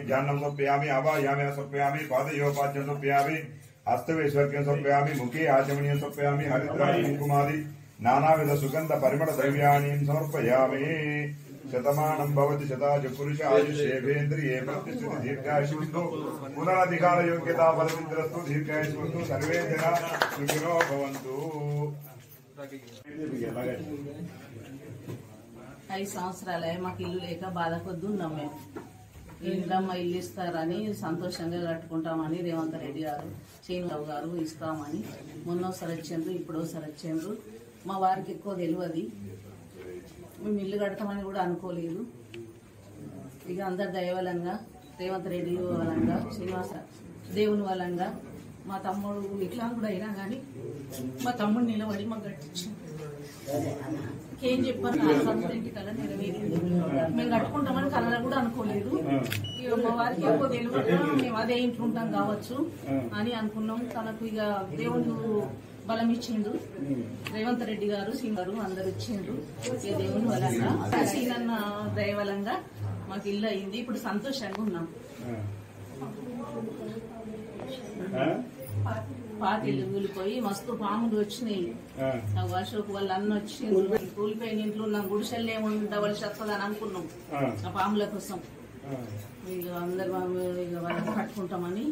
ध्यानं समर्पयामि आवाहयामि समर्पयामि पादयोपाद्यं समर्पयामि हस्तवेश्वर्घ्यं समर्पयामि मुखे आचमनीयं समर्पयामि हरिद्राणि कुङ्कुमादि नानाविध सुगंध परिमल द्रव्याणि समर्पयामि शतमानं भवति शताजु पुरुष आयुष्येवेन्द्रिये प्रतिष्ठिति दीर्घायुष्मन्तु पुनरधिकार योग्यता बलसिद्धिरस्तु दीर्घायुष्मन्तु सर्वे जना सुखिनो भवन्तु। 5 సంవత్సరాలే మాకు ఇల్లు లేక బాధపడుతున్నాం మేము. ఇంద్రమ్మ ఇల్లు ఇస్తారని సంతోషంగా కట్టుకుంటామని రేవంత్ రెడ్డి గారు శ్రీనివాసరావు గారు ఇస్తామని మొన్నోసారి వచ్చిండ్రు ఇప్పుడోసారి వచ్చిండ్రు. మా వారికి ఎక్కువ తెలియదు, మేము ఇల్లు కడతామని కూడా అనుకోలేదు. ఇక అందరి దయవలంగా రేవంత్ రెడ్డి వలంగా శ్రీనివాస దేవుని వలంగా మా తమ్ముడు ఇట్లా కూడా అయినా కానీ మా తమ్ముడు నిలబడి మాకు కట్టించాం. ఏం చెప్పారు ఇంటి కళ నెరవేరింది. మేము కట్టుకుంటామని కళలో కూడా అనుకోలేదు. ఇక మా వారికి ఎక్కువ తెలియదు, మేము అదే ఇంట్లో ఉంటాం కావచ్చు అని అనుకున్నాం. తనకు ఇక దేవుడు బలం ఇచ్చిండు. రేవంత్ రెడ్డి గారు సీనియర్ అందరు ఇచ్చిండ్రు. ఇక దేవుని వలంగా సీనన్న దయవలంగా మాకు ఇల్లు అయింది. ఇప్పుడు సంతోషంగా ఉన్నాం. పాతిళ్ళు కూలిపోయి మస్తు పాములు వచ్చినాయి. అశోక్ వాళ్ళ అన్న వచ్చి కూలిపోయిన ఇంట్లో ఉన్నాం. గుడిసెల్లో ఏముండవలసి వస్తుందని అనుకున్నాం ఆ పాముల కోసం. ఇక అందరు ఇక వాళ్ళని కట్టుకుంటామని